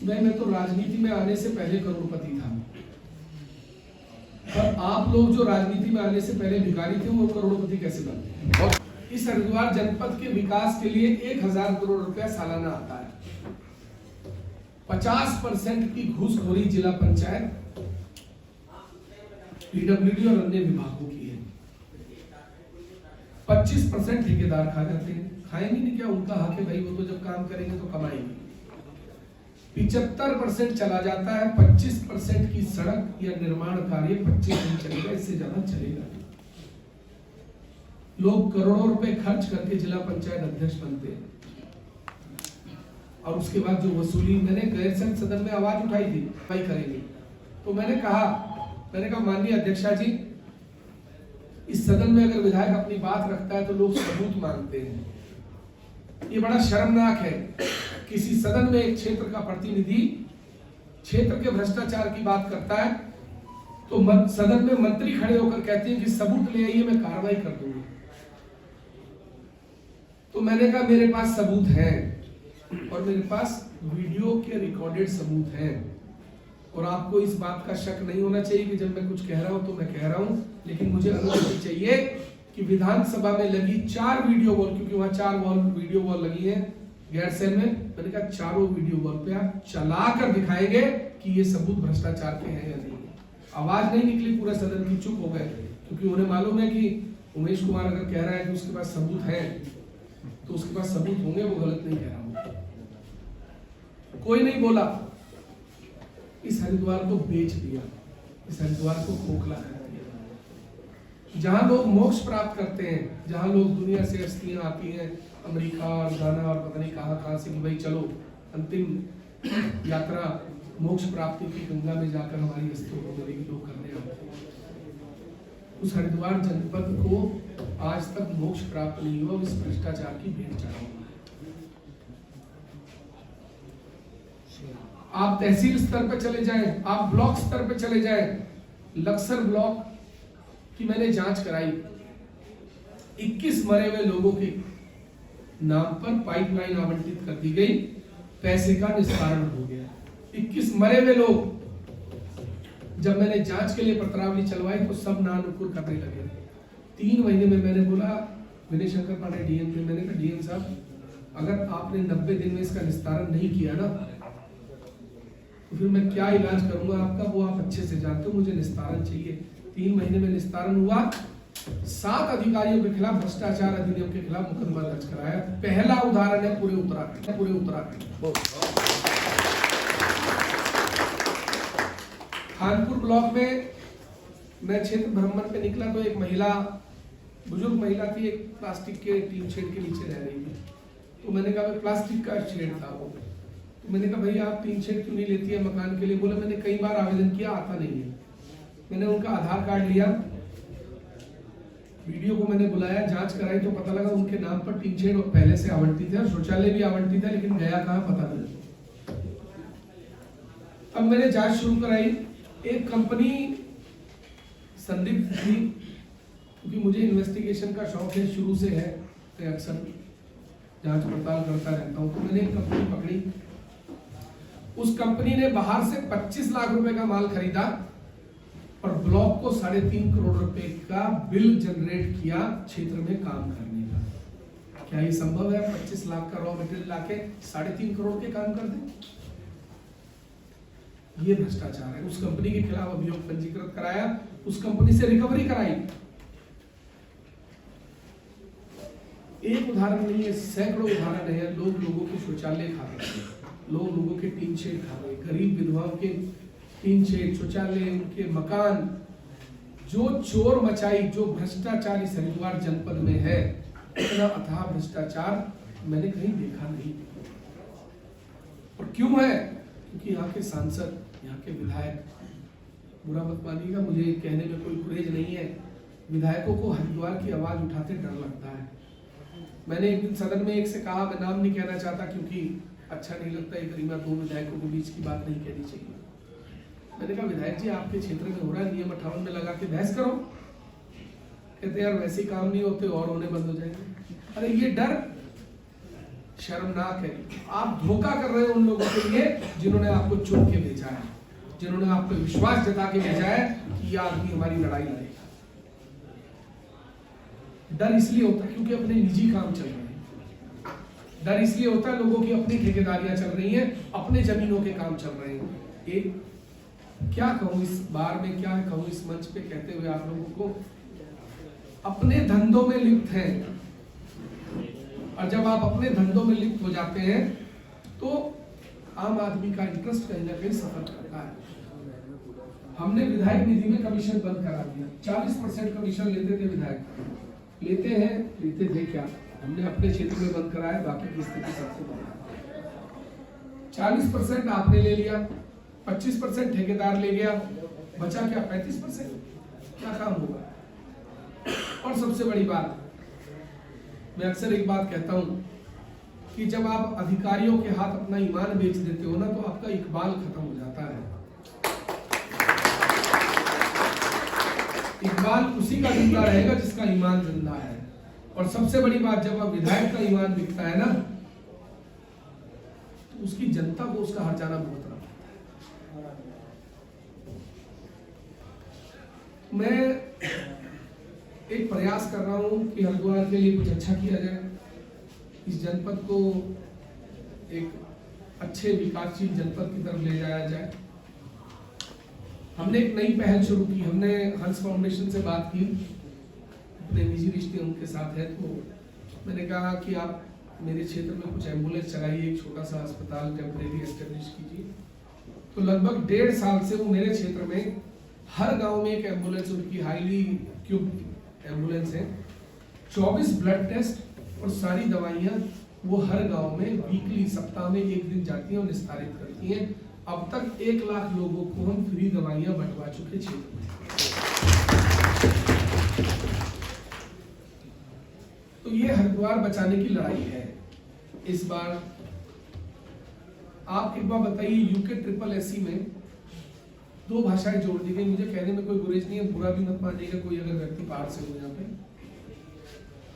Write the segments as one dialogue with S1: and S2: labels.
S1: भाई मैं तो राजनीति में आने से पहले करोड़पति था, और आप लोग जो राजनीति में आने से पहले भिखारी थे वो करोड़पति कैसे बने? और इस हरिद्वार जनपद के विकास के लिए 1000 करोड़ रुपया सालाना आता है। 50% की घूसखोरी जिला पंचायत, पीडब्ल्यूडी और अन्य विभागों की है। 25% ठेकेदार खा जाते हैं। खाएंगे नहीं क्या? उनका हक है भाई, वो तो जब काम करेंगे तो कमाएंगे। 75% चला जाता है। 25% की सड़क या निर्माण कार्य 25 दिन चलेगा, इससे ज्यादा चलेगा नहीं। लोग करोड़ों रुपए खर्च करके जिला पंचायत अध्यक्ष बनते हैं, और उसके बाद जो वसूली, मैंने गैरसैंण सदन में आवाज उठाई थी भाई करेंगे, तो मैंने कहा माननीय अध्यक्षा जी, इस सदन में अगर विधायक अपनी बात रखता है तो लोग सबूत मांगते हैं। ये बड़ा शर्मनाक है, किसी सदन में एक क्षेत्र का प्रतिनिधि क्षेत्र के भ्रष्टाचार की बात करता है तो सदन में मंत्री खड़े होकर कहते हैं कि सबूत ले आइए, मैं कार्रवाई कर दूंगा। तो मैंने कहा मेरे पास सबूत है, और मेरे पास वीडियो के रिकॉर्डेड सबूत हैं, और आपको इस बात का शक नहीं होना चाहिए कि जब मैं कुछ कह रहा हूं तो मैं कह रहा हूं, लेकिन मुझे अनुमति चाहिए कि विधानसभा में लगी 4 वीडियो वॉल, क्योंकि वहां 4 वीडियो वॉल लगी है गैरसैंण में, मैंने कहा चारों वीडियो वॉल पे आप चला कर दिखाएंगे कि ये सबूत भ्रष्टाचार के हैं या नहीं। आवाज नहीं निकली, पूरा सदन की चुप हो गए, क्योंकि उन्हें मालूम है कि उमेश कुमार अगर कह रहा है कि उसके पास सबूत है तो उसके पास सबूत होंगे, वो गलत नहीं कह रहा हूं। कोई नहीं बोला। इस हरिद्वार को बेच दिया, इस हरिद्वार को खोखला कर दिया। जहां लोग मोक्ष प्राप्त करते हैं, जहां लोग दुनिया से हस्तियां आती हैं, अमेरिका और गाना और पता नहीं कहां से कि भाई चलो अंतिम यात्रा मोक्ष प्राप्ति की गंगा में जाकर हमारी हस्तियों को मिलेगी, लोग करने आते हैं। उस हरिद्वार जनपद को आज तक मोक्ष प्राप्त नहीं हुआ, इस भ्रष्टाचार की भेंट चढ़ा हुआ है। आप तहसील स्तर पर चले जाएं, आप ब्लॉक स्तर पर चले जाएं, लक्सर ब्लॉक की मैंने जांच कराई, 21 मरे हुए लोगों के नाम पर पाइपलाइन आवंटित कर दी गई, पैसे का निस्तारण हो गया। 21 मरे हुए लोग। जब मैंने जांच के लिए पत्रावली चलवाई तो सब नानुकुर करने लगे। 3 महीने में मैंने बोला विनय शंकर पांडे डीएम ने, मैंने कहा डीएम साहब, अगर आपने 90 दिन में इसका निस्तारण नहीं किया ना तो फिर मैं क्या इलाज करूंगा आपका, वो आप अच्छे से जानते हो, मुझे निस्तारण चाहिए। 3 महीने में निस्तारण हुआ। 7 अधिकारियों के खिलाफ भ्रष्टाचार अधिनियम के खिलाफ मुकदमा दर्ज कराया। पहला उदाहरण है पूरे उत्तराखंड। खानपुर ब्लॉक में मैं क्षेत्र भ्रमण पे निकला तो एक महिला, बुजुर्ग महिला थी, एक प्लास्टिक के टीन शेड के नीचे रह रही थी। तो मैंने कहा प्लास्टिक का शेड था वो, तो मैंने कहा भैया आप टीन शेड क्यों नहीं लेती है मकान के लिए? बोले मैंने कई बार आवेदन किया, आता नहीं है। मैंने उनका आधार कार्ड लिया, वीडियो को मैंने बुलाया, जांच कराई तो पता लगा उनके नाम पर टीन शेड पहले से आवंटित है, शौचालय भी आवंटित है, लेकिन गया कहां पता नहीं। अब मैंने जांच शुरू कराई। एक कंपनी संदिग्ध थी, क्योंकि मुझे इन्वेस्टिगेशन का शौक है, शुरू से है, तो अक्सर जांच पड़ताल करता रहता हूं। तो मैंने एक कंपनी पकड़ी। उस कंपनी ने बाहर से 25 लाख रुपए का माल खरीदा और ब्लॉक को 3.5 करोड़ रुपए का बिल जनरेट किया क्षेत्र में काम करने का। क्या ये संभव है? 25 लाख का रॉ मटेरियल लाके 3.5 करोड़ के काम कर दे? ये भ्रष्टाचार है। उस कंपनी के खिलाफ अभियोग पंजीकृत कराया, उस कंपनी से रिकवरी कराई। एक उदाहरण नहीं है, सैकड़ों उदाहरण है। लोग लोगों के शौचालय खा रहे हैं, लोग लोगों के टीन शेड खा रहे हैं, गरीब विधवाओं के टीन शेड, शौचालय, उनके मकान। जो चोर मचाई, जो भ्रष्टाचार इस हरिद्वार जनपद में है, इतना अथाह भ्रष्टाचार मैंने कहीं देखा नहीं। और क्यों है? क्योंकि यहाँ के सांसद, यहाँ के विधायक, बुरा मत मानिएगा, मुझे कहने में कोई गुरेज नहीं है, विधायकों को हरिद्वार की आवाज उठाते डर लगता है। मैंने एक दिन सदन में एक से कहा, मैं नाम नहीं कहना चाहता क्योंकि अच्छा नहीं लगता, एक गरिमा 2 विधायकों के बीच की बात नहीं कहनी चाहिए। मैंने कहा विधायक जी आपके क्षेत्र में हो रहा है, नियम 58 में लगा के बहस करो। कहते यार वैसे ही काम नहीं होते और होने बंद हो जाएंगे। अरे ये डर शर्म ना करिए। आप धोखा कर रहे हो उन लोगों के लिए जिन्होंने आपको चुन के भेजा है, जिन्होंने आप पे विश्वास जता के भेजा है कि ये आदमी हमारी लड़ाई लड़ेगा। डर इसलिए होता है क्योंकि अपने निजी काम चल रहे हैं। डर इसलिए होता है लोगों की अपनी ठेकेदारियां चल रही हैं, अपने जमीनों के काम चल रहे हैं। एक क्या कहूं इस बार में, क्या कहूं इस मंच पे कहते हुए आप लोगों को, अपने धंधों में लिप्त हैं, और जब आप अपने धंधों में लिप्त हो जाते हैं तो आम आदमी का इंटरेस्ट कहीं ना कहीं सफर करता है। हमने विधायक निधि में कमीशन बंद करा दिया। 40% कमीशन लेते थे विधायक, लेते थे क्या, हमने अपने क्षेत्र में बंद कराया, बाकी की स्थिति सबसे बंद। 40% आपने ले लिया, 25% ठेकेदार ले गया, बचा क्या 35%? क्या काम होगा? और सबसे बड़ी बात, मैं अक्सर एक बात कहता हूं कि जब आप अधिकारियों के हाथ अपना ईमान बेच देते हो ना, तो आपका इकबाल खत्म हो जाता है। इकबाल उसी का जिंदा रहेगा जिसका ईमान जिंदा है। और सबसे बड़ी बात, जब आप विधायक का ईमान बिकता है ना, तो उसकी जनता को उसका हर्जाना भुगतना पड़ता है। मैं एक प्रयास कर रहा हूं कि हरिद्वार के लिए कुछ अच्छा किया जाए, इस जनपद को एक अच्छे विकासशील जनपद की तरफ ले जाया जाए। हमने एक नई पहल शुरू की। हमने हंस फाउंडेशन से बात की, अपने निजी रिश्ते उनके साथ है, तो मैंने कहा कि आप मेरे क्षेत्र में कुछ एम्बुलेंस चलाइए, एक छोटा सा अस्पताल टेम्परेरी एस्टेब्लिश कीजिए। तो लगभग 1.5 साल से वो मेरे क्षेत्र में हर गांव में एक एम्बुलेंस, उनकी हाईली इक्विप्ड एम्बुलेंस है, 24 ब्लड टेस्ट और सारी दवाइयां वो हर गांव में वीकली, सप्ताह में एक दिन जाती हैं और निस्तारित करती हैं। अब तक 1 लाख लोगों को हम फ्री दवाइयां बंटवा चुके क्षेत्र में। तो ये हरिद्वार बचाने की लड़ाई है। इस बार आप एक बार बताइए, यूके SSSC में 2 भाषाएं जोड़ दी गई। मुझे कहने में कोई गुरेज नहीं है, बुरा भी मत मानिएगा कोई अगर व्यक्ति बाहर से हो। यहाँ पे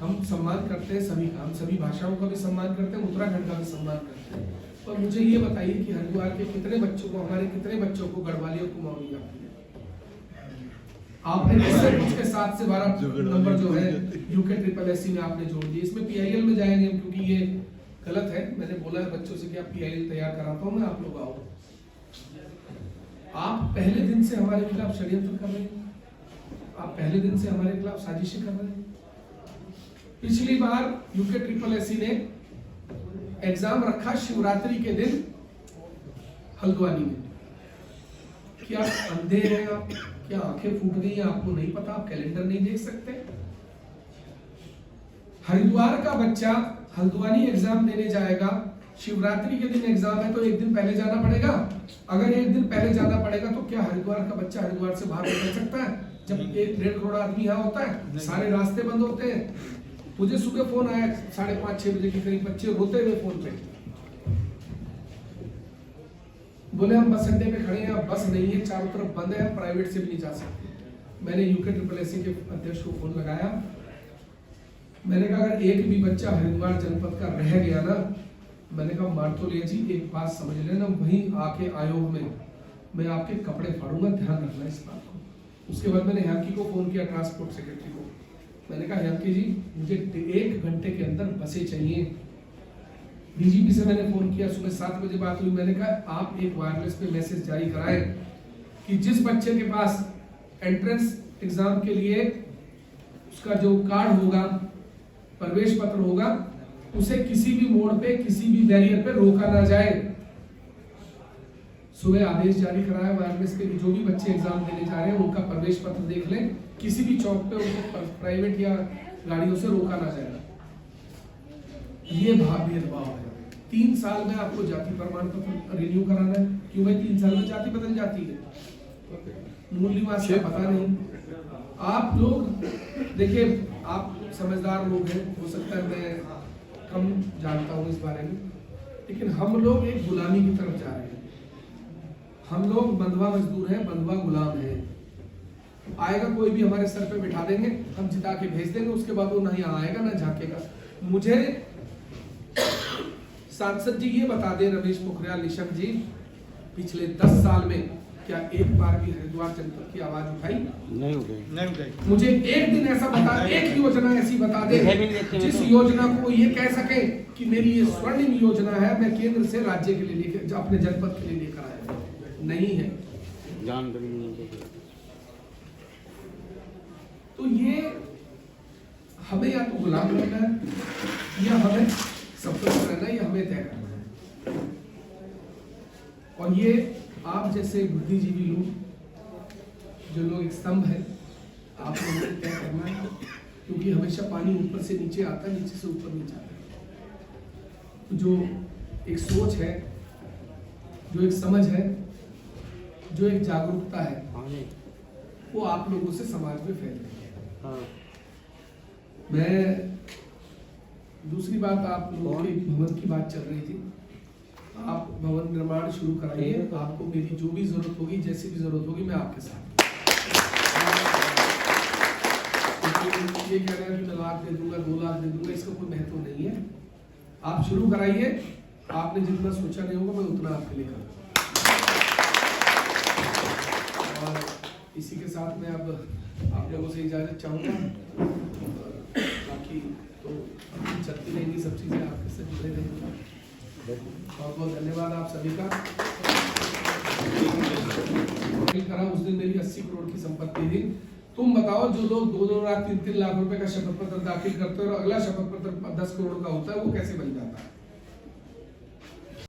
S1: हम सम्मान करते हैं सभी का, हम सभी भाषाओं का भी सम्मान करते हैं, उत्तराखंड का भी सम्मान करते हैं। और मुझे ये बताइए कि हरिद्वार के कितने बच्चों को, हमारे कितने बच्चों को गढ़वाली और कुमाऊनी आती है? आपने उसके 7 से 12 नंबर जो है यूके SSSC में आपने जोड़ दिए। इसमें PIL में जाएंगे हम, क्योंकि ये गलत है। मैंने बोला है बच्चों से कि आप PIL तैयार कराता हूँ मैं, आप लोग आओ। आप पहले दिन से हमारे खिलाफ षड्यंत्र कर रहे हैं, आप पहले दिन से हमारे खिलाफ साजिशें कर रहे हैं। पिछली बार यूके SSSC ने एग्जाम रखा शिवरात्रि के दिन हल्द्वानी में। क्या अंधे हैं आप? क्या आंखें फूट गई हैं? आपको नहीं पता? आप कैलेंडर नहीं देख सकते? हरिद्वार का बच्चा हल्द्वानी एग्जाम देने जाएगा, शिवरात्रि के दिन एग्जाम है, तो 1 दिन पहले जाना पड़ेगा। अगर 1 दिन पहले जाना पड़ेगा तो क्या हरिद्वार का बच्चा हरिद्वार से बाहर निकल सकता है? जब 1-1.5 करोड़ आदमी यहाँ होता है, सारे रास्ते बंद होते हैं। मुझे सुबह फोन आया 5:30-6 बजे के करीब, बच्चे रोते हुए फोन पे, बोले हम बस अड्डे पे खड़े हैं, अब बस नहीं है, चारों तरफ बंद है, प्राइवेट से भी नहीं जा सकते। मैंने यूके SSSC के अध्यक्ष को फोन लगाया, मैंने कहा अगर एक भी बच्चा हरिद्वार जनपद का रह गया ना, मैंने कहा मार्तोलिया जी एक बात समझ लेना, वहीं आके आयोग में मैं आपके कपड़े फाड़ूंगा, ध्यान रखना इस बात को। उसके बाद मैंने हैंकी को फोन किया, ट्रांसपोर्ट सेक्रेटरी को। मैंने कहा हैंकी जी मुझे 1 घंटे के अंदर बसें चाहिए। DGP से मैंने फोन किया, सुबह 7 बजे बात हुई। मैंने कहा आप एक वायरलेस पे मैसेज जारी कराएं कि जिस बच्चे के पास एंट्रेंस एग्जाम के लिए उसका जो कार्ड होगा, प्रवेश पत्र होगा, उसे किसी भी मोड़ पे, किसी भी बैरियर पे रोका ना जाए। सुबह आदेश जारी कराया वायरलेस पे कि जो भी बच्चे एग्जाम देने जा रहे हैं उनका प्रवेश पत्र देख लें, किसी भी चौक पे उनको प्राइवेट या गाड़ियों से रोका ना जाएगा। ये भेदभाव है। 3 साल में आपको जाति प्रमाण पत्र रिन्यू कराना है। क्यों भाई 3 साल में जाति बदल जाती है? मूल निवास का पता नहीं। आप लोग देखिए, आप समझदार लोग हैं, हो सकता है मैं कम जानता हूँ इस बारे में, लेकिन हम लोग एक गुलामी की तरफ जा रहे हैं। हम लोग बंधुआ मजदूर हैं, बंधुआ गुलाम हैं। आएगा कोई भी हमारे सर पे बिठा देंगे, हम जिता के भेज देंगे, उसके बाद वो ना यहाँ आएगा ना झांकेगा। मुझे सांसद जी ये बता दें, रमेश पोखरियाल निशंक जी, पिछले 10 साल में क्या एक बार भी हरिद्वार जनपद की आवाज उठाई? नहीं उठाई। मुझे एक दिन ऐसा बता, एक योजना ऐसी बता दे जिस योजना को ये कह सके कि मेरी ये स्वर्णिम योजना है, मैं केंद्र से राज्य के लिए लेकर, अपने जनपद के लिए लेकर आया। नहीं है। तो ये हमें या तो गुलाम रहना है या हमें सफल रहना है, या हमें तय करना है। और ये आप जैसे बुद्धिजीवी लोग, जो लोग एक स्तंभ है, आप लोगों को तय करना है, क्योंकि हमेशा पानी ऊपर से नीचे आता है, नीचे से ऊपर नहीं जाता है। तो जो एक सोच है, जो एक समझ है, जो एक जागरूकता है, वो आप लोगों से समाज में फैल रही है। मैं दूसरी बात, आप लोगों के भवन की बात चल रही थी, आप भवन निर्माण शुरू कराइए। आपको मेरी जो भी जरूरत होगी, जैसी भी जरूरत होगी, मैं आपके साथ। ये कह रहे हैं कि मैं लाख दे दूंगा, 2 लाख दे दूंगा, इसका कोई महत्व नहीं है। आप शुरू कराइए, आपने जितना सोचा नहीं होगा मैं उतना आपके लिए करूँगा। और इसी के साथ मैं अब आप लोगों से इजाजत चाहूँगा। बाकी तो चलती रहेंगी सब चीज़ें, आपके साथ जुड़े रहेंगे। बहुत बहुत धन्यवाद आप सभी का। करा उस दिन मेरी 80 करोड़ की संपत्ति थी। तुम बताओ, जो लोग 2-2 लाख 3-3 लाख रुपए का शपथ पत्र दाखिल करते हैं और अगला शपथ पत्र 10 करोड़ का होता है, वो कैसे बन जाता है?